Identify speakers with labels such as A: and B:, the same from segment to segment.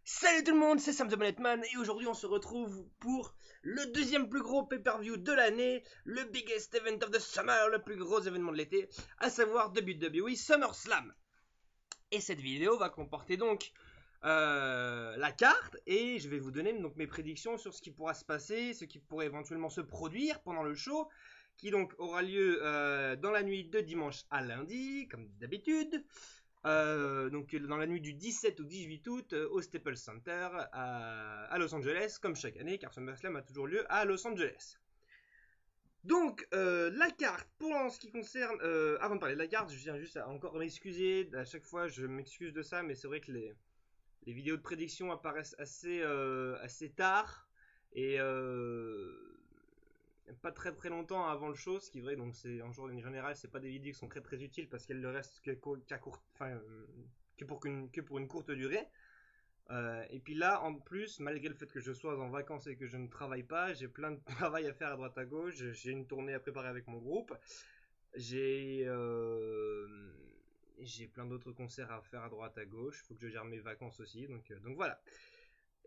A: Salut tout le monde, c'est Sam the Bulletman et aujourd'hui on se retrouve pour le deuxième plus gros pay-per-view de l'année, le biggest event of the summer, le plus gros événement de l'été, à savoir WWE SummerSlam. Et cette vidéo va comporter donc la carte et je vais vous donner donc mes prédictions sur ce qui pourra se passer, ce qui pourrait éventuellement se produire pendant le show, qui donc aura lieu dans la nuit de dimanche à lundi, comme d'habitude. Donc dans la nuit du 17 au 18 août au Staples Center à Los Angeles, comme chaque année, car SummerSlam a toujours lieu à Los Angeles. Donc la carte, pour en ce qui concerne, avant de parler de la carte, je viens juste à encore m'excuser, à chaque fois je m'excuse de ça, mais c'est vrai que les vidéos de prédiction apparaissent assez tard, et pas très longtemps avant le show, ce qui est vrai, donc c'est en journée générale, c'est pas des vidéos qui sont très utiles parce qu'elles ne restent que pour une courte durée. Et puis là, en plus, malgré le fait que je sois en vacances et que je ne travaille pas, j'ai plein de travail à faire à droite à gauche. J'ai une tournée à préparer avec mon groupe. J'ai plein d'autres concerts à faire à droite à gauche. Il faut que je gère mes vacances aussi. Donc voilà.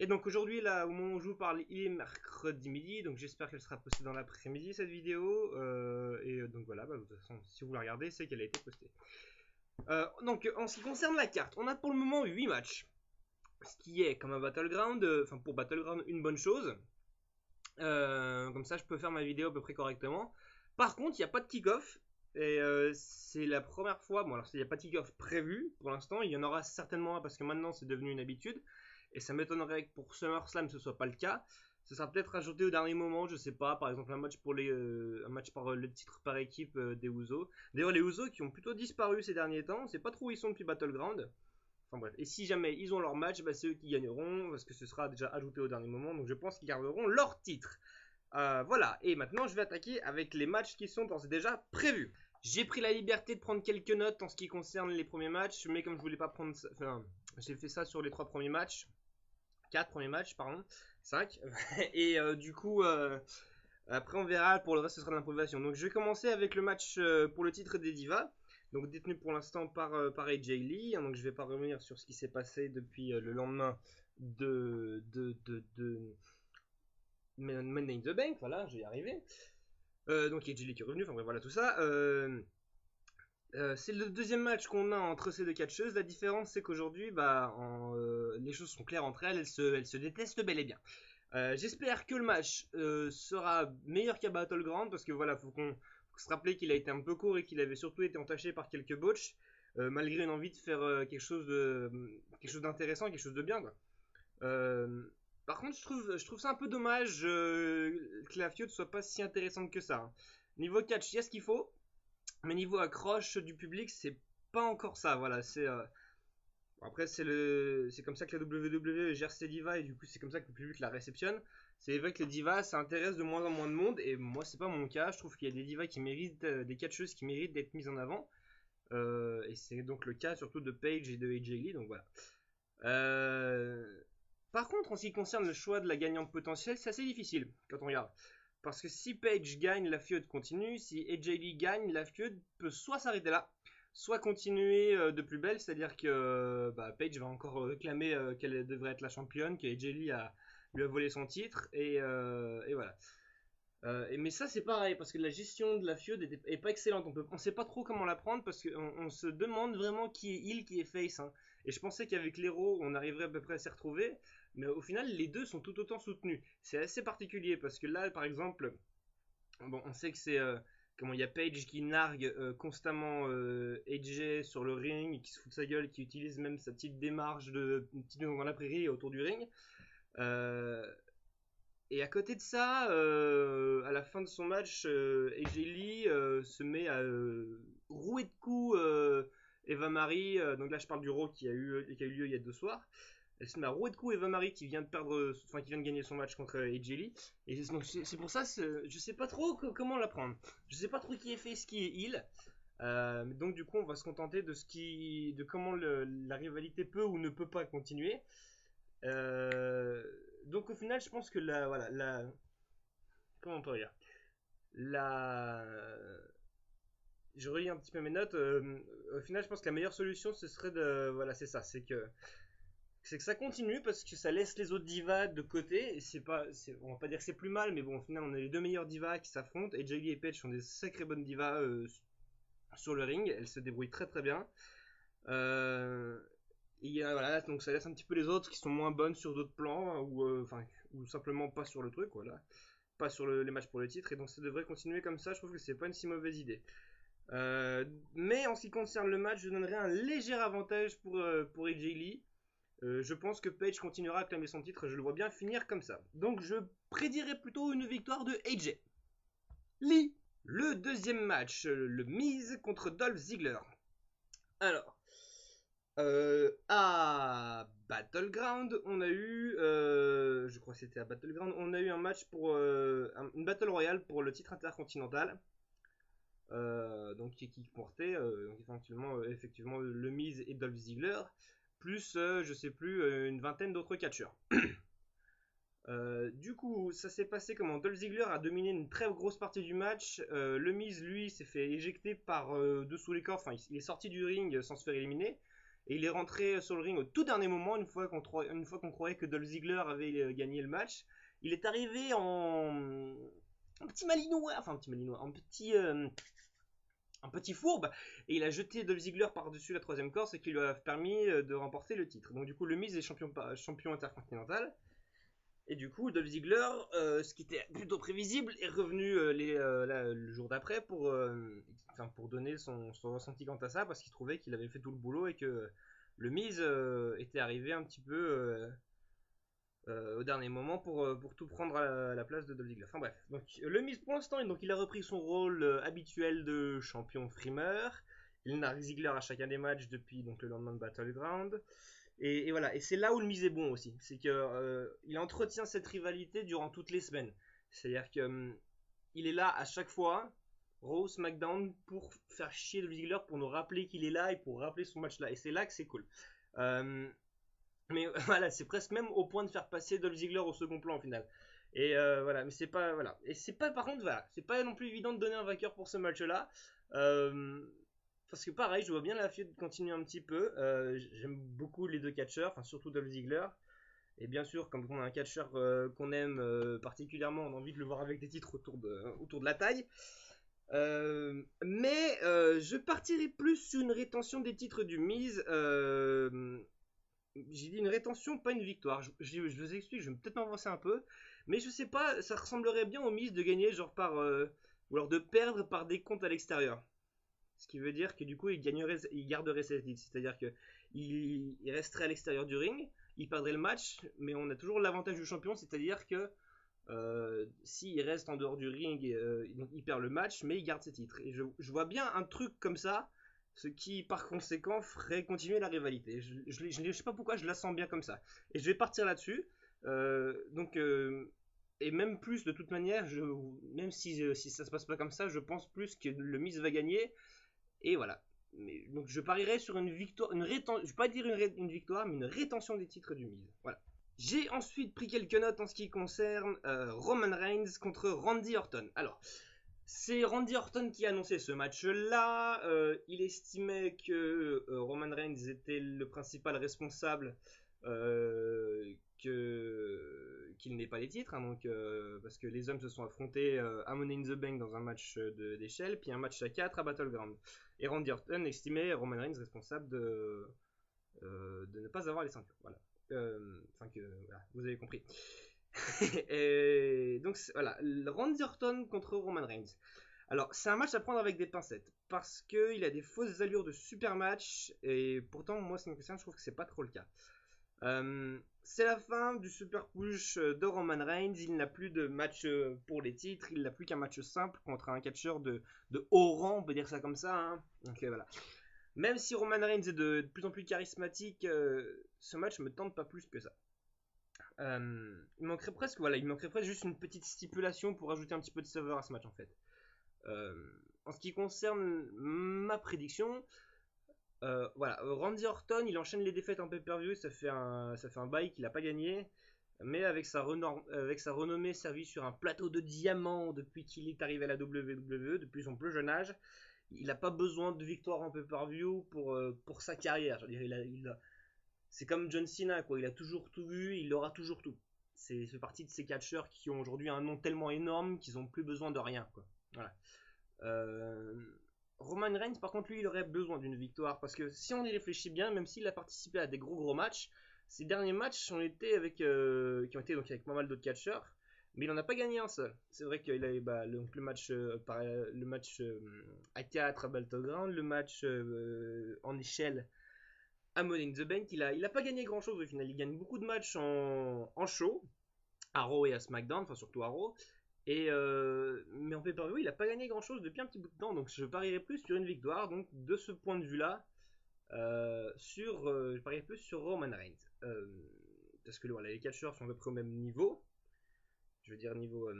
A: Et donc aujourd'hui, là, au moment où je vous parle, il est mercredi midi, donc j'espère qu'elle sera postée dans l'après-midi, cette vidéo. Donc voilà, de toute façon, si vous la regardez, c'est qu'elle a été postée. Donc en ce qui concerne la carte, on a pour le moment 8 matchs. Ce qui est, comme un Battleground, pour Battleground, une bonne chose. Comme ça, je peux faire ma vidéo à peu près correctement. Par contre, il n'y a pas de kick-off. Et c'est la première fois, bon alors il n'y a pas de kick-off prévu pour l'instant, il y en aura certainement un parce que maintenant c'est devenu une habitude. Et ça m'étonnerait que pour SummerSlam ce soit pas le cas. Ce sera peut-être ajouté au dernier moment, je sais pas, par exemple un match par le titre par équipe des Usos. D'ailleurs les Usos qui ont plutôt disparu ces derniers temps, on sait pas trop où ils sont depuis Battleground. Enfin bref, et si jamais ils ont leur match, bah, c'est eux qui gagneront, parce que ce sera déjà ajouté au dernier moment, donc je pense qu'ils garderont leur titre. Voilà, et maintenant je vais attaquer avec les matchs qui sont d'ores et déjà prévus. J'ai pris la liberté de prendre quelques notes en ce qui concerne les premiers matchs, mais comme je voulais pas prendre... Enfin, j'ai fait ça sur les 3 premiers matchs. 4 premiers matchs, pardon. 5. Et du coup, après on verra, pour le reste ce sera de l'improvisation. Donc je vais commencer avec le match pour le titre des Divas. Donc détenu pour l'instant par AJ Lee. Donc je vais pas revenir sur ce qui s'est passé depuis le lendemain de Money in the Bank. Voilà, je vais y arriver. Donc AJ Lee qui est revenu. Enfin bref, voilà tout ça. C'est le deuxième match qu'on a entre ces deux catcheuses. La différence, c'est qu'aujourd'hui, les choses sont claires entre elles. Elles se détestent bel et bien. J'espère que le match sera meilleur qu'à Battleground parce que voilà, faut se rappeler qu'il a été un peu court et qu'il avait surtout été entaché par quelques botches, malgré une envie de faire quelque chose d'intéressant, quelque chose de bien, quoi. Par contre, je trouve ça un peu dommage que la feud soit pas si intéressante que ça, hein. Niveau catch, il y a ce qu'il faut, mais niveau accroche du public, c'est pas encore ça. Voilà, après, c'est comme ça que la WWE gère ses divas et du coup, c'est comme ça que le public la réceptionne. C'est vrai que les divas, ça intéresse de moins en moins de monde et moi, c'est pas mon cas. Je trouve qu'il y a des divas qui méritent, des catcheuses qui méritent d'être mises en avant. Et c'est donc le cas surtout de Paige et de AJ Lee, donc voilà. Par contre, en ce qui concerne le choix de la gagnante potentielle, c'est assez difficile quand on regarde. Parce que si Paige gagne, la feud continue. Si AJ Lee gagne, la feud peut soit s'arrêter là, soit continuer de plus belle, c'est-à-dire que Paige va encore réclamer qu'elle devrait être la championne, que AJ Lee lui a volé son titre, et voilà. Mais ça c'est pareil, parce que la gestion de la feud est pas excellente, on sait pas trop comment la prendre, parce qu'on se demande vraiment qui est heel, qui est face, hein. Et je pensais qu'avec l'héros on arriverait à peu près à s'y retrouver, mais au final les deux sont tout autant soutenus. C'est assez particulier, parce que là par exemple, bon, on sait que c'est comment il y a Paige qui nargue constamment AJ sur le ring, qui se fout de sa gueule, qui utilise même sa petite démarche de une petite maison dans la prairie autour du ring. Euh, et à côté de ça, à la fin de son match, AJ Lee se met à rouer de coups Eva Marie. Donc là, je parle du Raw qui a eu lieu il y a 2 soirs. Elle se met à rouer de coups Eva Marie qui vient de gagner son match contre AJ Lee. Et donc c'est pour ça, je sais pas trop comment la prendre. Je sais pas trop qui est face, qui est heel. Donc du coup, on va se contenter de comment la rivalité peut ou ne peut pas continuer. Donc au final, je pense que comment on peut dire, la, je relis un petit peu mes notes. Au final, je pense que la meilleure solution, ce serait voilà, c'est ça, c'est que c'est que ça continue parce que ça laisse les autres divas de côté. Et on va pas dire que c'est plus mal, mais bon, au final, on a les deux meilleures divas qui s'affrontent. Et Jay Lee et Paige sont des sacrées bonnes divas sur le ring. Elles se débrouillent très très bien. Et voilà, donc ça laisse un petit peu les autres qui sont moins bonnes sur d'autres plans ou simplement pas sur le truc, voilà, pas sur les matchs pour le titre. Et donc ça devrait continuer comme ça. Je trouve que c'est pas une si mauvaise idée. Mais en ce qui concerne le match, je donnerais un léger avantage pour AJ Lee. Je pense que Paige continuera à clamer son titre, je le vois bien finir comme ça. Donc je prédirais plutôt une victoire de AJ Lee. Le deuxième match, le Miz contre Dolph Ziggler. Alors, à Battleground, on a eu, je crois que c'était à Battleground, on a eu un match pour une Battle Royale pour le titre intercontinental. Donc qui portait effectivement le Miz et Dolph Ziggler, plus je sais plus une vingtaine d'autres catcheurs. Du coup, ça s'est passé comment Dolph Ziggler a dominé une très grosse partie du match. Le Miz, lui, s'est fait éjecter par dessous les cordes. Enfin, il est sorti du ring sans se faire éliminer. Et il est rentré sur le ring au tout dernier moment, une fois qu'on croyait que Dolph Ziggler avait gagné le match. Il est arrivé en un petit malinois, un petit fourbe, et il a jeté Dolph Ziggler par-dessus la troisième corde, ce qui lui a permis de remporter le titre. Donc du coup, le Miz est champion intercontinental. Et du coup, Dolph Ziggler, ce qui était plutôt prévisible, est revenu le jour d'après pour donner son ressenti quant à ça, parce qu'il trouvait qu'il avait fait tout le boulot et que le Miz était arrivé un petit peu au dernier moment pour tout prendre à la place de Dolph Ziggler. Enfin bref, donc le Miz pour l'instant, donc il a repris son rôle habituel de champion frimeur. Il nargue Ziggler à chacun des matchs depuis donc, le lendemain de Battleground. Et voilà, et c'est là où le Miz est bon aussi, c'est que il entretient cette rivalité durant toutes les semaines. C'est-à-dire que il est là à chaque fois, Raw, SmackDown, pour faire chier Dolph Ziggler, pour nous rappeler qu'il est là et pour rappeler son match là. Et c'est là que c'est cool. Mais voilà, c'est presque même au point de faire passer Dolph Ziggler au second plan au final. Et voilà, mais c'est pas voilà. Et c'est pas par contre voilà, c'est pas non plus évident de donner un vainqueur pour ce match-là. Parce que pareil, je vois bien la feud continuer un petit peu. J'aime beaucoup les deux catcheurs, enfin surtout Dolph Ziggler. Et bien sûr, quand on a un catcheur qu'on aime particulièrement, on a envie de le voir avec des titres autour de la taille. Mais je partirai plus sur une rétention des titres du Miz. J'ai dit une rétention, pas une victoire. Je vous explique, je vais peut-être m'avancer un peu. Mais je sais pas, ça ressemblerait bien au Miz de gagner genre ou alors de perdre par des comptes à l'extérieur. Ce qui veut dire que du coup, il garderait ses titres. C'est-à-dire que il resterait à l'extérieur du ring, il perdrait le match, mais on a toujours l'avantage du champion, c'est-à-dire que s'il reste en dehors du ring, il perd le match, mais il garde ses titres. Et je vois bien un truc comme ça, ce qui par conséquent ferait continuer la rivalité. Je sais pas pourquoi, je la sens bien comme ça. Et je vais partir là-dessus. Et même plus de toute manière, même si ça se passe pas comme ça, je pense plus que le Miz va gagner. Et voilà. Donc je parierais sur une victoire, je vais pas dire une victoire, mais une rétention des titres du Miz. Voilà. J'ai ensuite pris quelques notes en ce qui concerne Roman Reigns contre Randy Orton. Alors, c'est Randy Orton qui a annoncé ce match-là. Il estimait que Roman Reigns était le principal responsable qu'il n'ait pas les titres, hein, donc, parce que les hommes se sont affrontés à Money in the Bank dans un match d'échelle, puis un match à 4 à Battleground. Et Randy Orton estimait Roman Reigns responsable de ne pas avoir les ceintures. Voilà. Voilà, vous avez compris. Et donc voilà, Randy Orton contre Roman Reigns. Alors, c'est un match à prendre avec des pincettes parce qu'il a des fausses allures de super match et pourtant, moi, c'est une question, je trouve que c'est pas trop le cas. C'est la fin du super push de Roman Reigns. Il n'a plus de match pour les titres. Il n'a plus qu'un match simple contre un catcheur de haut rang, on peut dire ça comme ça. Hein. Donc voilà. Même si Roman Reigns est de plus en plus charismatique, ce match me tente pas plus que ça. Il manquerait presque juste une petite stipulation pour ajouter un petit peu de saveur à ce match en fait. En ce qui concerne ma prédiction, voilà, Randy Orton, il enchaîne les défaites en pay-per-view, ça fait un bail qu'il n'a pas gagné, mais avec sa renommée servie sur un plateau de diamants depuis qu'il est arrivé à la WWE, depuis son plus jeune âge, il n'a pas besoin de victoire en pay-per-view pour sa carrière. Je veux dire, c'est comme John Cena, quoi. Il a toujours tout eu, il aura toujours tout. C'est fait partie de ces catcheurs qui ont aujourd'hui un nom tellement énorme qu'ils n'ont plus besoin de rien, quoi. Voilà. Euh, Roman Reigns, par contre, lui, il aurait besoin d'une victoire parce que si on y réfléchit bien, même s'il a participé à des gros matchs, ces derniers matchs ont été qui ont été donc avec pas mal d'autres catcheurs, mais il en a pas gagné un seul. C'est vrai qu'il a le match, le match à 4 à Battleground, le match en échelle à Money in the Bank, il a pas gagné grand chose au final. Il gagne beaucoup de matchs en show, à Raw et à SmackDown, enfin surtout à Raw. Mais en pay-per-view, il a pas gagné grand chose depuis un petit bout de temps, donc je parierais plus sur une victoire. Donc de ce point de vue-là, je parierais plus sur Roman Reigns. Parce que voilà, les catcheurs sont à peu près au même niveau. Je veux dire niveau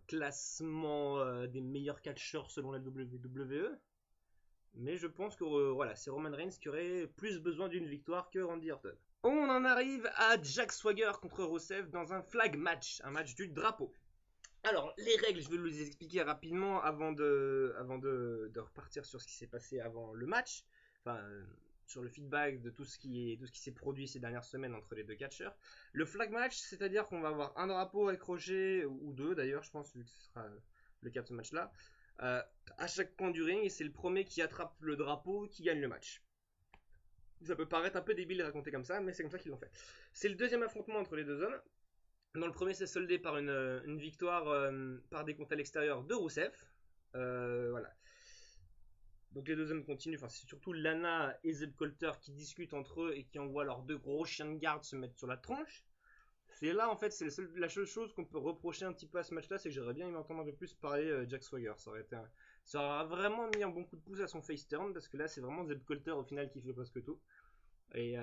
A: classement des meilleurs catcheurs selon la WWE. Mais je pense que voilà, c'est Roman Reigns qui aurait plus besoin d'une victoire que Randy Orton. On en arrive à Jack Swagger contre Rusev dans un flag match, un match du drapeau. Alors, les règles, je vais vous les expliquer rapidement avant de repartir sur ce qui s'est passé avant le match. Enfin, sur le feedback de tout ce qui s'est produit ces dernières semaines entre les deux catcheurs. Le flag match, c'est-à-dire qu'on va avoir un drapeau accroché, ou deux d'ailleurs, je pense, vu que ce sera le cas de ce match-là, à chaque point du ring, et c'est le premier qui attrape le drapeau qui gagne le match. Ça peut paraître un peu débile de raconter comme ça, mais c'est comme ça qu'ils l'ont fait. C'est le deuxième affrontement entre les deux hommes. Dans le premier, c'est soldé par une victoire par des comptes à l'extérieur de Rusev. Voilà. Donc les deux hommes continuent. Enfin, c'est surtout Lana et Zeb Colter qui discutent entre eux et qui envoient leurs deux gros chiens de garde se mettre sur la tronche. C'est là, en fait, c'est la seule chose qu'on peut reprocher un petit peu à ce match-là, c'est que j'aurais bien aimé entendre un peu plus parler Jack Swagger. Ça aurait vraiment mis un bon coup de pouce à son face turn, parce que là, c'est vraiment Zeb Colter au final qui fait presque tout. Et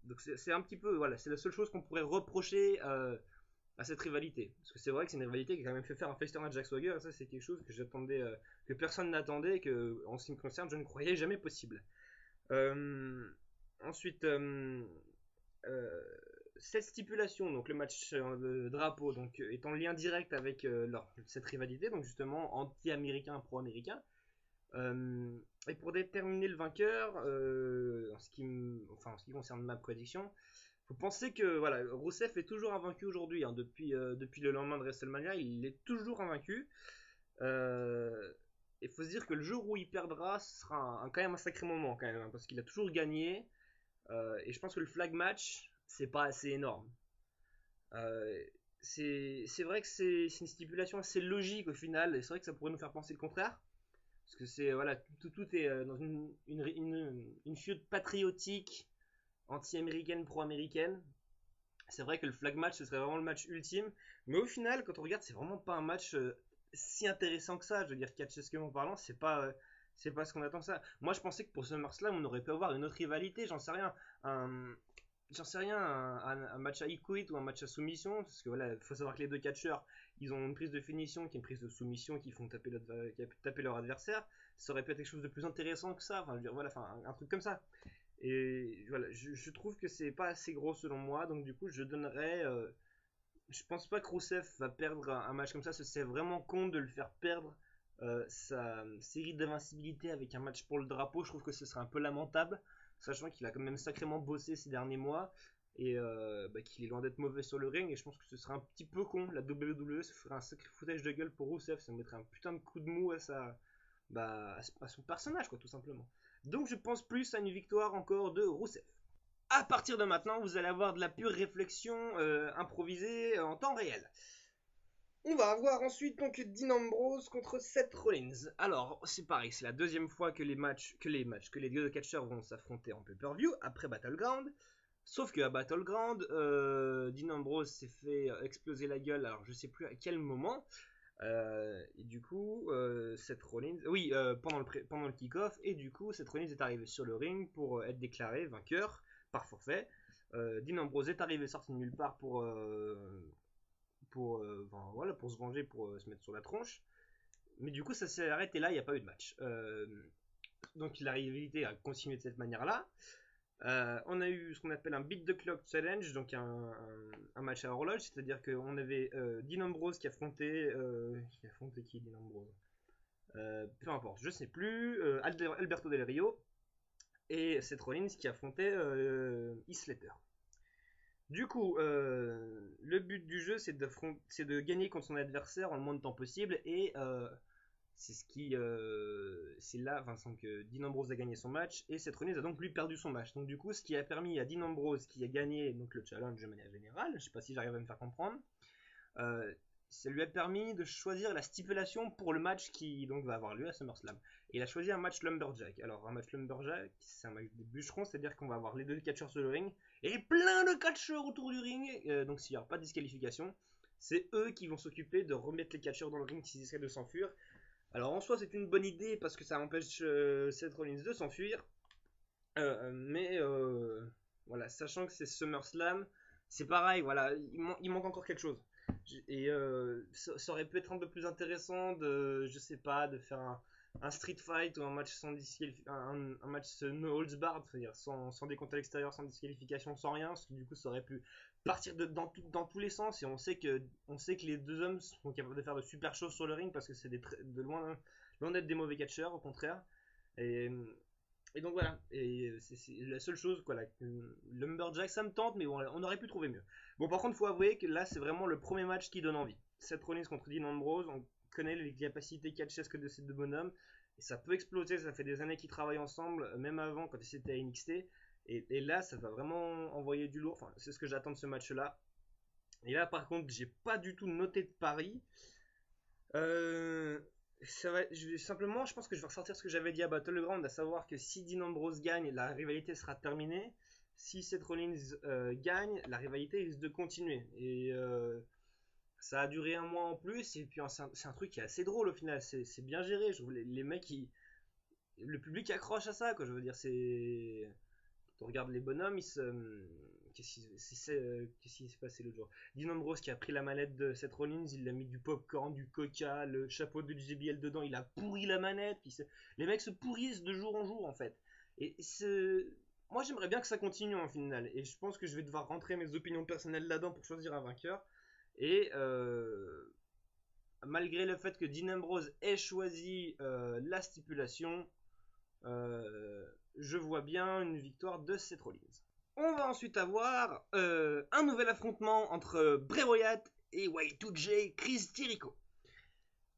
A: donc c'est un petit peu, voilà, c'est la seule chose qu'on pourrait reprocher à cette rivalité. Parce que c'est vrai que c'est une rivalité qui a quand même fait faire un face turn à Jack Swagger, et ça c'est quelque chose que j'attendais, que personne n'attendait, et que en ce qui me concerne, je ne croyais jamais possible. Ensuite, cette stipulation, donc le match de drapeau, donc est en lien direct avec cette rivalité, donc justement anti-américain, pro-américain. Et pour déterminer le vainqueur, en ce qui concerne ma prédiction, faut penser que voilà, Rusev est toujours invaincu aujourd'hui. Hein, depuis le lendemain de WrestleMania, il est toujours invaincu. Il faut se dire que le jour où il perdra, ce sera quand même un sacré moment quand même, hein, parce qu'il a toujours gagné. Et je pense que le flag match, c'est pas assez énorme. C'est vrai que c'est une stipulation assez logique au final, et c'est vrai que ça pourrait nous faire penser le contraire. Parce que c'est voilà, tout est dans une feud patriotique, anti-américaine, pro-américaine. C'est vrai que le flag match, ce serait vraiment le match ultime. Mais au final, quand on regarde, c'est vraiment pas un match si intéressant que ça. Je veux dire, catchesquement parlant, c'est pas ce qu'on attend ça. Moi, je pensais que pour SummerSlam, on aurait pu avoir une autre rivalité, j'en sais rien. Un match à equit ou un match à soumission. Parce que voilà, il faut savoir que les deux catcheurs, ils ont une prise de finition qui est une prise de soumission qui font taper leur adversaire. Ça aurait pu être quelque chose de plus intéressant que ça. Enfin, je veux dire, voilà, enfin, un truc comme ça. Et voilà, je trouve que c'est pas assez gros selon moi, donc du coup je donnerais. Je pense pas que Rousseff va perdre un match comme ça, c'est vraiment con de le faire perdre sa série d'invincibilité avec un match pour le drapeau. Je trouve que ce serait un peu lamentable, sachant qu'il a quand même sacrément bossé ces derniers mois et qu'il est loin d'être mauvais sur le ring. Et je pense que ce serait un petit peu con. La WWE se ferait un sacré foutage de gueule pour Rousseff, ça mettrait un putain de coup de mou à son personnage, quoi, tout simplement. Donc je pense plus à une victoire encore de Rousseff. À partir de maintenant, vous allez avoir de la pure réflexion improvisée en temps réel. On va avoir ensuite donc Dean Ambrose contre Seth Rollins. Alors, c'est pareil, c'est la deuxième fois que les deux catcheurs vont s'affronter en pay-per-view après Battleground. Sauf qu'à Battleground, Dean Ambrose s'est fait exploser la gueule, alors je sais plus à quel moment. Et du coup, Seth Rollins, oui, pendant le kick-off, et du coup, Seth Rollins est arrivé sur le ring pour être déclaré vainqueur par forfait. Dean Ambrose est arrivé sorti de nulle part voilà, pour se venger, pour se mettre sur la tronche. Mais du coup, ça s'est arrêté là, il n'y a pas eu de match. Donc la rivalité a continué de cette manière-là. On a eu ce qu'on appelle un beat the clock challenge, donc un match à horloge, c'est-à-dire qu'on avait Dean Ambrose qui affrontait qui Dean Ambrose peu importe, je sais plus, Alberto Del Rio, et Seth Rollins qui affrontait Heath Slater. Du coup, le but du jeu, c'est de gagner contre son adversaire en le moins de temps possible, et c'est là, Vincent, que Dean Ambrose a gagné son match, et Seth Rollins a donc lui perdu son match. Donc du coup, ce qui a permis à Dean Ambrose, qui a gagné donc le challenge de manière générale, je sais pas si j'arrive à me faire comprendre, euh, ça lui a permis de choisir la stipulation pour le match qui donc va avoir lieu à SummerSlam. Et il a choisi un match Lumberjack. Alors un match Lumberjack, c'est un match des bûcherons, c'est-à-dire qu'on va avoir les deux catcheurs sur le ring et plein de catcheurs autour du ring. Donc s'il n'y aura pas de disqualification, c'est eux qui vont s'occuper de remettre les catcheurs dans le ring s'ils essaient de s'enfuir. Alors en soi c'est une bonne idée parce que ça empêche Seth Rollins de s'enfuir. Mais voilà, sachant que c'est SummerSlam, c'est pareil, voilà, il manque encore quelque chose. Et ça aurait pu être un peu plus intéressant de, je sais pas, de faire un street fight ou un match sans un match no holds barred, c'est-à-dire sans décompte à l'extérieur, sans disqualification, sans rien, parce que du coup ça aurait pu partir dans tous les sens, et on sait que les deux hommes sont capables de faire de super choses sur le ring parce que c'est de loin d'être des mauvais catcheurs, au contraire. Et, et donc voilà, et c'est la seule chose, quoi, Lumberjack ça me tente, mais bon, on aurait pu trouver mieux. Bon, par contre, faut avouer que là, c'est vraiment le premier match qui donne envie. Seth Rollins contre Dean Ambrose, on connaît les capacités catchesques de ces deux bonhommes, et ça peut exploser, ça fait des années qu'ils travaillent ensemble, même avant, quand c'était à NXT, et là, ça va vraiment envoyer du lourd, enfin, c'est ce que j'attends de ce match-là. Et là, par contre, j'ai pas du tout noté de pari. Euh, simplement, je pense que je vais ressortir ce que j'avais dit à Battleground, à savoir que si Dean Ambrose gagne, la rivalité sera terminée. Si Seth Rollins gagne, la rivalité risque de continuer. Et ça a duré un mois en plus, et puis c'est un truc qui est assez drôle au final. C'est bien géré. Je trouve les mecs, le public accroche à ça, quoi. Je veux dire, c'est. Quand on regarde les bonhommes, qu'est-ce qui s'est passé l'autre jour? Dean Ambrose qui a pris la manette de Seth Rollins, il a mis du popcorn, du coca, le chapeau de JBL dedans, il a pourri la manette. Les mecs se pourrissent de jour en jour en fait. Et moi j'aimerais bien que ça continue en finale. Et je pense que je vais devoir rentrer mes opinions personnelles là-dedans pour choisir un vainqueur. Et malgré le fait que Dean Ambrose ait choisi la stipulation, je vois bien une victoire de Seth Rollins. On va ensuite avoir un nouvel affrontement entre Bray Wyatt et Y2J Chris Jericho.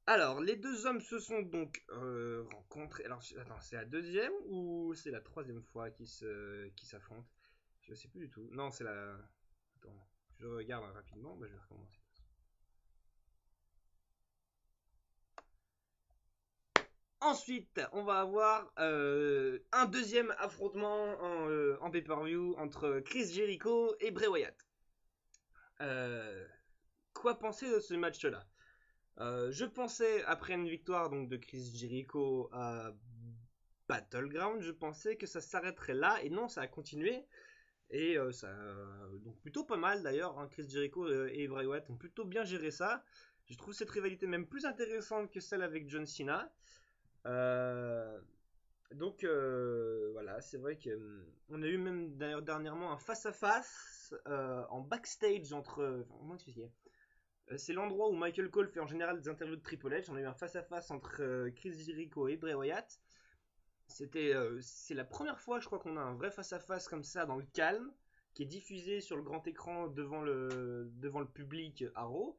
A: Alors, les deux hommes se sont donc rencontrés. Alors, attends, c'est la deuxième ou c'est la troisième fois qu'ils s'affrontent? Je sais plus du tout. Non, c'est la. Attends, je regarde rapidement. Bah, je vais recommencer. Ensuite, on va avoir un deuxième affrontement en pay-per-view entre Chris Jericho et Bray Wyatt. Quoi penser de ce match-là? Je pensais, après une victoire donc, de Chris Jericho à Battleground, je pensais que ça s'arrêterait là, et non, ça a continué. Et ça, donc plutôt pas mal d'ailleurs, hein. Chris Jericho et Bray Wyatt ont plutôt bien géré ça. Je trouve cette rivalité même plus intéressante que celle avec John Cena. Euh, donc voilà, c'est vrai qu'on a eu même d'ailleurs dernièrement un face-à-face en backstage entre. Enfin, comment expliquer? C'est l'endroit où Michael Cole fait en général des interviews de Triple H. On a eu un face-à-face entre Chris Jericho et Bray Wyatt. C'est la première fois, je crois, qu'on a un vrai face-à-face comme ça dans le calme, qui est diffusé sur le grand écran devant le public à Raw.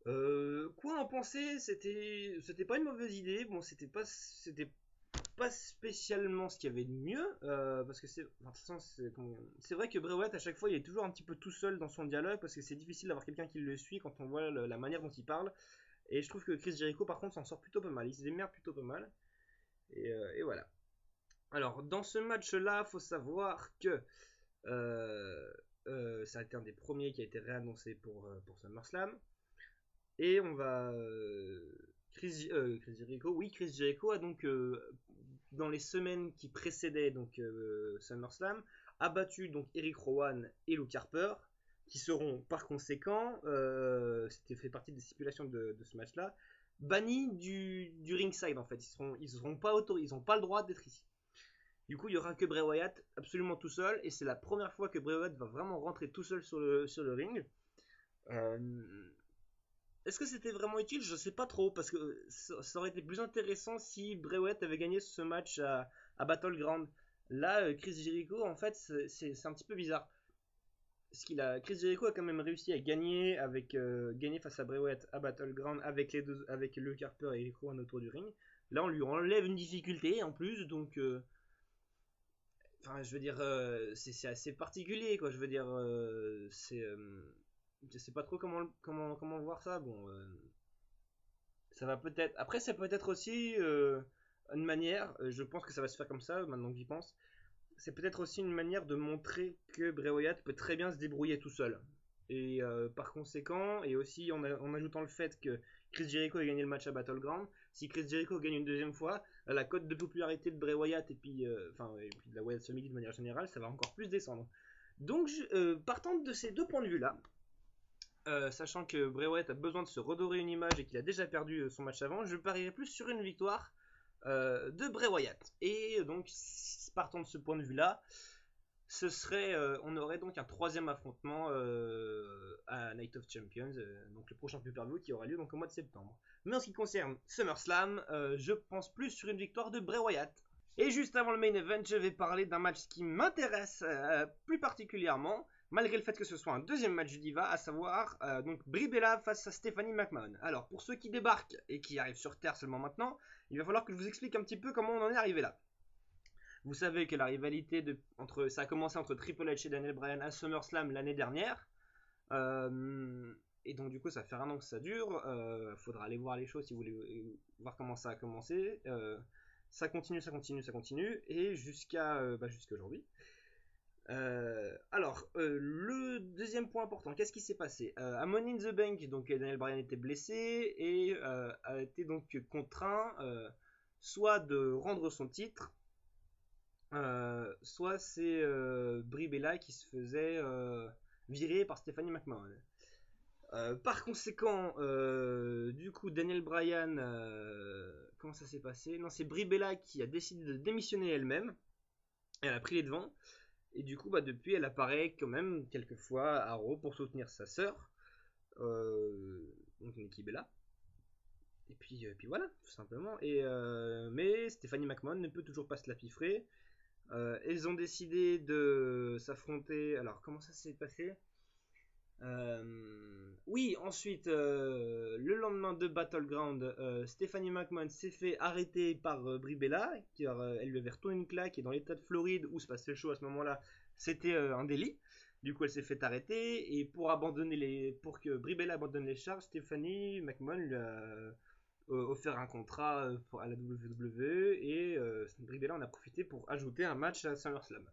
A: Quoi en penser? C'était pas une mauvaise idée. Bon, c'était pas spécialement ce qu'il y avait de mieux, parce que c'est vrai que Bray Wyatt à chaque fois il est toujours un petit peu tout seul dans son dialogue parce que c'est difficile d'avoir quelqu'un qui le suit quand on voit la manière dont il parle. Et je trouve que Chris Jericho par contre s'en sort plutôt pas mal, il se démerde plutôt pas mal. Et voilà. Alors dans ce match-là, faut savoir que ça a été un des premiers qui a été réannoncé pour SummerSlam. Et on va. Chris Jericho, oui, Chris Jericho a donc, dans les semaines qui précédaient donc SummerSlam, a battu donc Eric Rowan et Luke Harper, qui seront par conséquent, c'était fait partie des stipulations de ce match-là, bannis du ringside en fait. Ils seront pas autorisés, ils n'ont pas le droit d'être ici. Du coup, il y aura que Bray Wyatt absolument tout seul, et c'est la première fois que Bray Wyatt va vraiment rentrer tout seul sur le ring. Euh, Est-ce que c'était vraiment utile? Je sais pas trop, parce que ça aurait été plus intéressant si Bray Wyatt avait gagné ce match à Battleground. Là, Chris Jericho, en fait, c'est un petit peu bizarre. Chris Jericho a quand même réussi à gagner gagner face à Bray Wyatt à Battleground avec Luke Harper et Eric Rowan autour du ring. Là, on lui enlève une difficulté en plus, donc enfin, je veux dire, c'est assez particulier, quoi. Je veux dire, je sais pas trop comment voir ça. Bon, ça va peut-être. Après, ça peut être aussi une manière. Je pense que ça va se faire comme ça maintenant que j'y pense. C'est peut-être aussi une manière de montrer que Bray Wyatt peut très bien se débrouiller tout seul. Et par conséquent, et aussi en ajoutant le fait que Chris Jericho a gagné le match à Battleground, si Chris Jericho gagne une deuxième fois, la cote de popularité de Bray Wyatt et puis, et puis de la Wyatt Family de manière générale, ça va encore plus descendre. Donc, partant de ces deux points de vue-là, sachant que Bray Wyatt a besoin de se redorer une image et qu'il a déjà perdu son match avant, je parierais plus sur une victoire de Bray Wyatt. Et donc, partant de ce point de vue-là, on aurait donc un troisième affrontement à Night of Champions, donc le prochain pay-per-view qui aura lieu donc au mois de septembre. Mais en ce qui concerne SummerSlam, je pense plus sur une victoire de Bray Wyatt. Et juste avant le main event, je vais parler d'un match qui m'intéresse plus particulièrement, malgré le fait que ce soit un deuxième match du Diva, à savoir donc Brie Bella face à Stephanie McMahon. Alors pour ceux qui débarquent et qui arrivent sur Terre seulement maintenant, il va falloir que je vous explique un petit peu comment on en est arrivé là. Vous savez que la rivalité ça a commencé entre Triple H et Daniel Bryan à SummerSlam l'année dernière. Et donc du coup ça fait un an que ça dure. Faudra aller voir les choses si vous voulez voir comment ça a commencé. Ça continue et jusqu'à aujourd'hui. Alors, le deuxième point important, qu'est-ce qui s'est passé à Money in the Bank, donc Daniel Bryan était blessé et a été donc contraint soit de rendre son titre, soit c'est Brie Bella qui se faisait virer par Stephanie McMahon. Par conséquent, du coup, Daniel Bryan, comment ça s'est passé? Non, c'est Brie Bella qui a décidé de démissionner elle-même. Elle a pris les devants. Et du coup, depuis, elle apparaît quand même quelquefois à Raw pour soutenir sa sœur, donc Nikki Bella. Et puis voilà, tout simplement. Mais Stephanie McMahon ne peut toujours pas se la piffrer. Ils ont décidé de s'affronter. Alors, comment ça s'est passé? Oui, ensuite, le lendemain de Battleground, Stephanie McMahon s'est fait arrêter par Brie Bella, car elle lui avait retourné une claque, et dans l'état de Floride où se passait le show à ce moment-là, c'était un délit. Du coup, elle s'est fait arrêter, et pour que Brie Bella abandonne les charges, Stephanie McMahon lui a offert un contrat à la WWE, et Brie Bella en a profité pour ajouter un match à SummerSlam.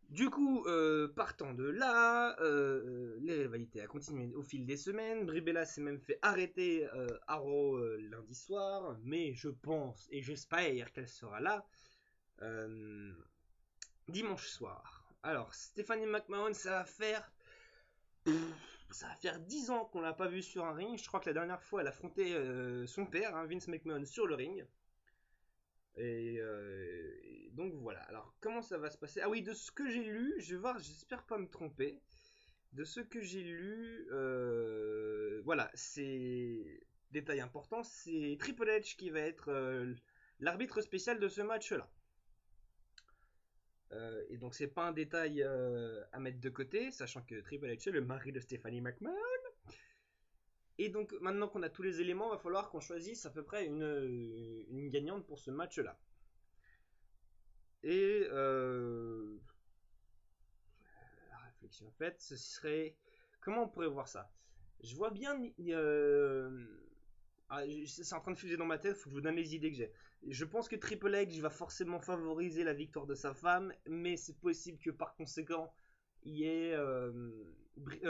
A: Du coup, partant de là, les rivalités a continué au fil des semaines. Brie Bella s'est même fait arrêter à Raw lundi soir, mais je pense et j'espère qu'elle sera là dimanche soir. Alors, Stephanie McMahon, ça va faire 10 ans qu'on l'a pas vue sur un ring. Je crois que la dernière fois, elle affrontait son père, Vince McMahon, sur le ring. Et donc voilà. Alors comment ça va se passer? Ah oui, de ce que j'ai lu, je vais voir, j'espère pas me tromper. De ce que j'ai lu, voilà, c'est détail important, c'est Triple H qui va être l'arbitre spécial de ce match-là. Et donc c'est pas un détail à mettre de côté, sachant que Triple H est le mari de Stephanie McMahon. Et donc maintenant qu'on a tous les éléments, il va falloir qu'on choisisse à peu près une gagnante pour ce match-là. Et la réflexion faite, ce serait... Comment on pourrait voir ça? Je vois bien... c'est en train de fuser dans ma tête, il faut que je vous donne les idées que j'ai. Je pense que Triple H va forcément favoriser la victoire de sa femme, mais c'est possible que par conséquent, il y ait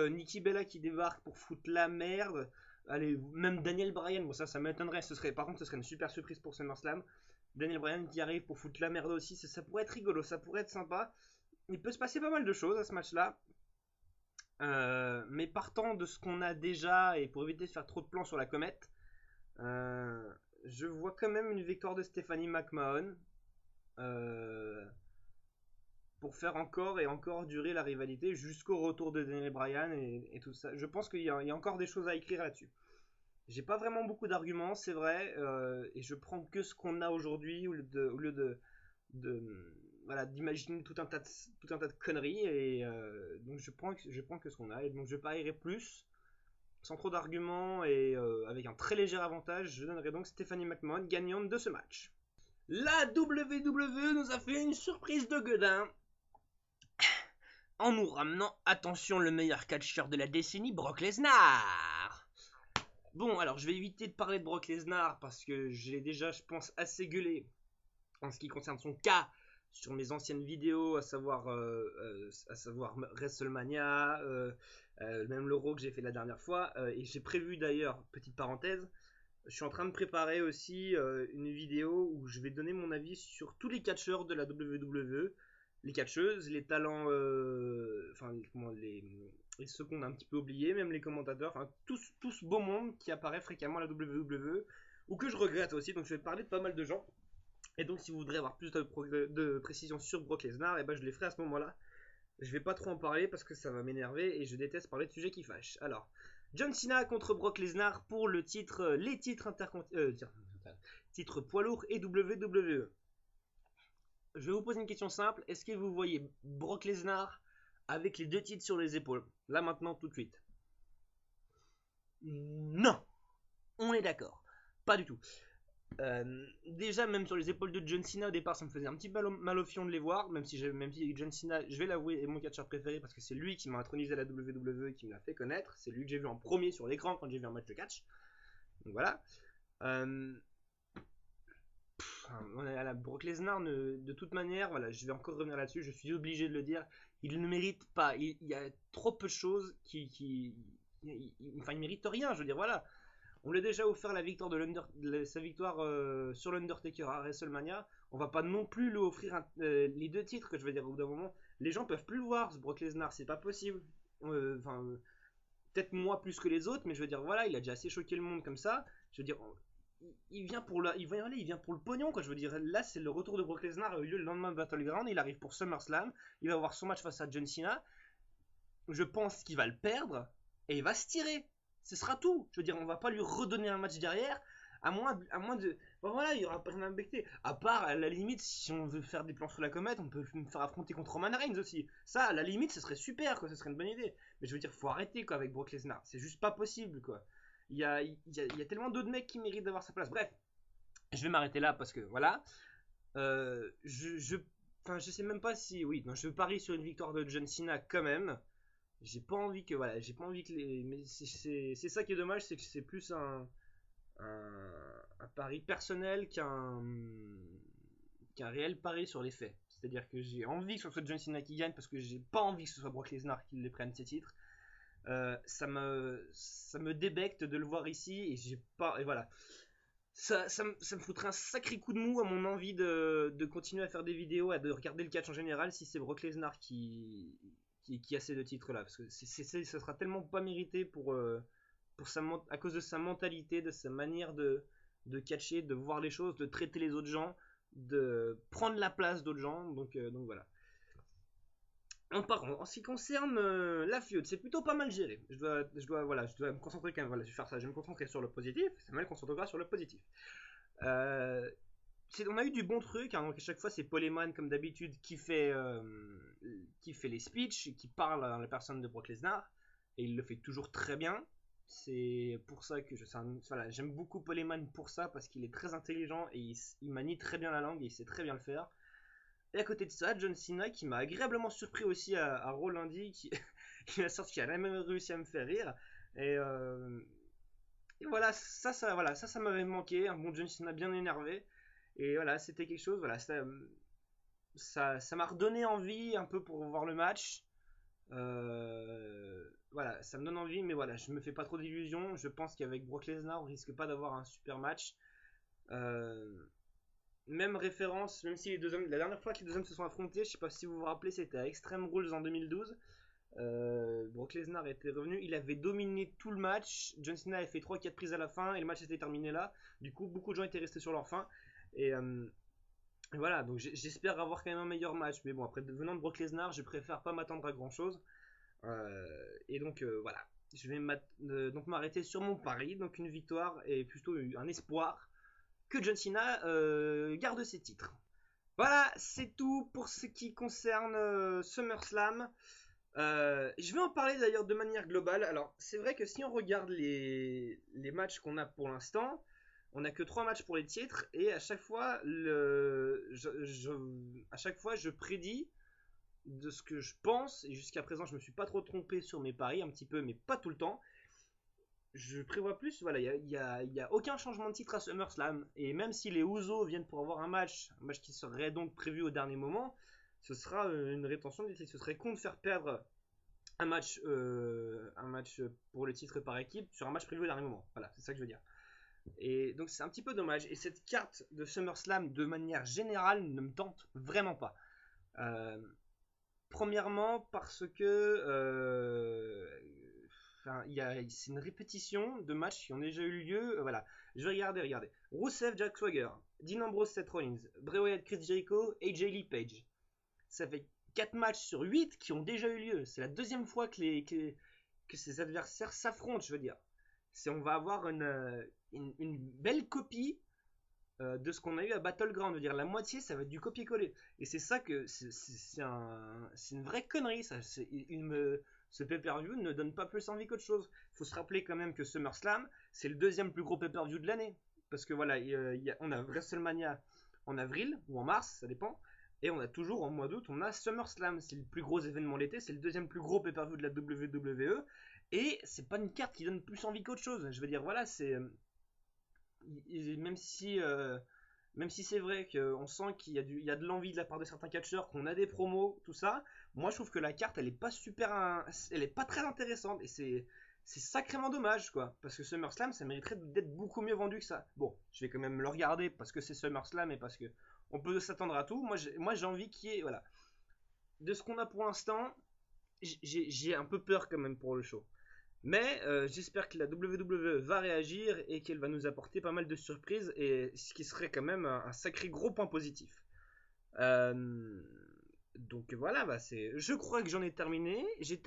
A: Nikki Bella qui débarque pour foutre la merde. Allez, même Daniel Bryan, bon ça m'étonnerait, par contre ce serait une super surprise pour SummerSlam. Daniel Bryan qui arrive pour foutre la merde aussi, ça pourrait être rigolo, ça pourrait être sympa. Il peut se passer pas mal de choses à ce match-là. Mais partant de ce qu'on a déjà, et pour éviter de faire trop de plans sur la comète, je vois quand même une victoire de Stephanie McMahon pour faire encore et encore durer la rivalité jusqu'au retour de Daniel Bryan et tout ça. Je pense qu'il y a encore des choses à écrire là-dessus. J'ai pas vraiment beaucoup d'arguments, c'est vrai, et je prends que ce qu'on a aujourd'hui au lieu de voilà, d'imaginer tout un tas de conneries, et donc je prends que ce qu'on a, et donc je parierai plus, sans trop d'arguments, et avec un très léger avantage, je donnerai donc Stephanie McMahon gagnante de ce match. La WWE nous a fait une surprise de gueudin en nous ramenant, attention, le meilleur catcheur de la décennie, Brock Lesnar. Bon, alors je vais éviter de parler de Brock Lesnar parce que j'ai déjà, je pense, assez gueulé en ce qui concerne son cas sur mes anciennes vidéos, à savoir WrestleMania, même l'Euro que j'ai fait la dernière fois. Et j'ai prévu d'ailleurs, petite parenthèse, je suis en train de préparer aussi une vidéo où je vais donner mon avis sur tous les catcheurs de la WWE, les catcheuses, les talents, enfin et ceux qu'on a un petit peu oubliés, même les commentateurs, enfin tout ce beau monde qui apparaît fréquemment à la WWE, ou que je regrette aussi, donc je vais parler de pas mal de gens. Et donc si vous voudrez avoir plus de précision sur Brock Lesnar, et ben je les ferai à ce moment-là. Je vais pas trop en parler parce que ça va m'énerver et je déteste parler de sujets qui fâchent. Alors, John Cena contre Brock Lesnar pour le titre, les titres titre poids lourd et WWE. Je vais vous poser une question simple. Est-ce que vous voyez Brock Lesnar avec les deux titres sur les épaules? Là, maintenant, tout de suite. Non. On est d'accord. Pas du tout. Déjà, même sur les épaules de John Cena, au départ, ça me faisait un petit mal au fion de les voir. Même si John Cena, je vais l'avouer, est mon catcheur préféré parce que c'est lui qui m'a intronisé à la WWE, qui me l'a fait connaître. C'est lui que j'ai vu en premier sur l'écran quand j'ai vu un match de catch. Donc voilà. Brock Lesnar, de toute manière, voilà, je vais encore revenir là-dessus, je suis obligé de le dire, il ne mérite pas, il y a trop peu de choses enfin, il mérite rien, je veux dire, voilà. On lui a déjà offert la victoire sa victoire sur l'Undertaker à WrestleMania, on va pas non plus lui offrir les deux titres, que je veux dire, au bout d'un moment, les gens peuvent plus le voir, ce Brock Lesnar, c'est pas possible. Peut-être moi plus que les autres, mais je veux dire, voilà, il a déjà assez choqué le monde comme ça, je veux dire, il vient pour le pognon, quoi. Je veux dire, là c'est le retour de Brock Lesnar a eu lieu le lendemain de Battleground, il arrive pour SummerSlam, il va avoir son match face à John Cena. Je pense qu'il va le perdre et il va se tirer. Ce sera tout. Je veux dire, on va pas lui redonner un match derrière, à moins de, bon voilà, il y aura pas rien à becter. À part, à la limite, si on veut faire des plans sous la comète, on peut me faire affronter contre Roman Reigns aussi. Ça, à la limite, ce serait super, quoi. Ce serait une bonne idée. Mais je veux dire, faut arrêter, quoi, avec Brock Lesnar. C'est juste pas possible, quoi. Il y a tellement d'autres mecs qui méritent d'avoir sa place. Bref, je vais m'arrêter là parce que voilà. Enfin, je sais même pas si. Oui, non, je parie sur une victoire de John Cena quand même. J'ai pas envie que. Voilà, j'ai pas envie que les. Mais c'est ça qui est dommage, c'est que c'est plus un pari personnel qu'un réel pari sur les faits. C'est-à-dire que j'ai envie que ce soit John Cena qui gagne parce que j'ai pas envie que ce soit Brock Lesnar qui les prenne ces titres. Ça me débecte de le voir ici et j'ai pas. Et voilà. Ça me foutrait un sacré coup de mou à mon envie de continuer à faire des vidéos, de regarder le catch en général si c'est Brock Lesnar qui a ces deux titres là. Parce que ça sera tellement pas mérité à cause de sa mentalité, de sa manière de catcher, de voir les choses, de traiter les autres gens, de prendre la place d'autres gens. Donc voilà. En ce qui concerne la feud, c'est plutôt pas mal géré. Je dois me concentrer quand même. Voilà, je vais faire ça. Je vais me concentrer sur le positif. Ça me concentrera sur le positif. On a eu du bon truc. Hein, donc à chaque fois, c'est Paul Heyman comme d'habitude qui fait les speeches, qui parle à la personne de Brock Lesnar, et il le fait toujours très bien. C'est pour ça que j'aime beaucoup Paul Heyman pour ça, parce qu'il est très intelligent et il manie très bien la langue et il sait très bien le faire. Et à côté de ça, John Cena qui m'a agréablement surpris aussi à Raw lundi, qui a sorti, qui a même réussi à me faire rire. Et voilà, ça m'avait manqué, un bon John Cena bien énervé. Et voilà, c'était quelque chose, voilà, ça m'a redonné envie un peu pour voir le match. Voilà, ça me donne envie, mais voilà, je me fais pas trop d'illusions. Je pense qu'avec Brock Lesnar, on risque pas d'avoir un super match. Même référence, même si les deux hommes, la dernière fois que les deux hommes se sont affrontés, je sais pas si vous vous rappelez, c'était à Extreme Rules en 2012. Brock Lesnar était revenu, il avait dominé tout le match. John Cena avait fait 3-4 prises à la fin et le match était terminé là. Du coup, beaucoup de gens étaient restés sur leur fin. Et voilà, donc j'espère avoir quand même un meilleur match. Mais bon, après, venant de Brock Lesnar, je préfère pas m'attendre à grand chose. Et donc voilà, je vais donc m'arrêter sur mon pari. Donc une victoire et plutôt un espoir que John Cena garde ses titres. Voilà, c'est tout pour ce qui concerne SummerSlam. Je vais en parler d'ailleurs de manière globale. Alors, c'est vrai que si on regarde les matchs qu'on a pour l'instant, on n'a que 3 matchs pour les titres et à chaque fois, à chaque fois, je prédis de ce que je pense, et jusqu'à présent, je me suis pas trop trompé sur mes paris, un petit peu, mais pas tout le temps. Je prévois plus, voilà, il y a aucun changement de titre à SummerSlam. Et même si les Usos viennent pour avoir un match qui serait donc prévu au dernier moment, ce sera une rétention du titre. Ce serait con de faire perdre un match pour le titre par équipe sur un match prévu au dernier moment. Voilà, c'est ça que je veux dire. Et donc c'est un petit peu dommage. Et cette carte de SummerSlam, de manière générale, ne me tente vraiment pas. Euh, Premièrement, parce que c'est une répétition de matchs qui ont déjà eu lieu. Voilà, je vais regarder. Rusev, Jack Swagger, Dean Ambrose, Seth Rollins, Bray Wyatt, Chris Jericho, AJ Lee Page. Ça fait 4 matchs sur 8 qui ont déjà eu lieu. C'est la deuxième fois que ces adversaires s'affrontent, je veux dire. On va avoir une belle copie de ce qu'on a eu à Battleground. Je veux dire, la moitié, ça va être du copier-coller. Et c'est ça que c'est une vraie connerie. Ce pay-per-view ne donne pas plus envie qu'autre chose. Il faut se rappeler quand même que SummerSlam, c'est le deuxième plus gros pay-per-view de l'année. Parce que voilà, on a WrestleMania en avril ou en mars, ça dépend. Et on a toujours en mois d'août, on a SummerSlam. C'est le plus gros événement l'été, c'est le deuxième plus gros pay-per-view de la WWE. Et c'est pas une carte qui donne plus envie qu'autre chose. Je veux dire, voilà, même si c'est vrai qu'on sent qu'il y a de l'envie de la part de certains catcheurs, qu'on a des promos, tout ça, moi je trouve que la carte elle est pas elle est pas très intéressante et c'est sacrément dommage quoi, parce que SummerSlam ça mériterait d'être beaucoup mieux vendu que ça. Bon, je vais quand même le regarder parce que c'est SummerSlam et parce que on peut s'attendre à tout. Moi j'ai envie qu'il y ait, voilà, de ce qu'on a pour l'instant, j'ai un peu peur quand même pour le show. Mais j'espère que la WWE va réagir et qu'elle va nous apporter pas mal de surprises, et ce qui serait quand même un sacré gros point positif. Euh, donc voilà, je crois que j'en ai terminé. J'ai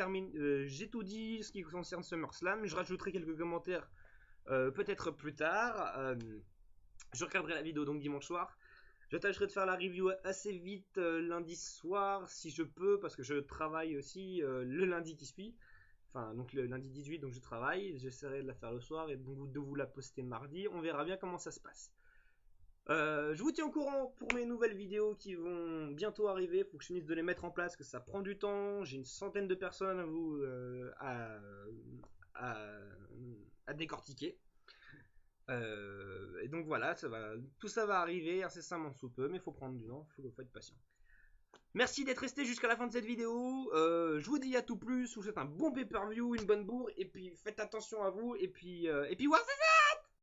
A: tout dit ce qui concerne SummerSlam. Je rajouterai quelques commentaires peut-être plus tard. Je regarderai la vidéo donc dimanche soir. Je tâcherai de faire la review assez vite lundi soir si je peux, parce que je travaille aussi le lundi qui suit. Enfin, donc le lundi 18, donc je travaille. J'essaierai de la faire le soir et donc de vous la poster mardi. On verra bien comment ça se passe. Je vous tiens au courant pour mes nouvelles vidéos qui vont bientôt arriver. Faut que je finisse de les mettre en place, que ça prend du temps. J'ai une centaine de personnes à, à décortiquer. Et donc voilà, tout ça va arriver incessamment sous peu, mais il faut prendre du temps, il faut être patient. Merci d'être resté jusqu'à la fin de cette vidéo. Je vous dis à tout plus. Je vous souhaite un bon pay-per-view, une bonne bourre, et puis faites attention à vous. Et puis, voir ça.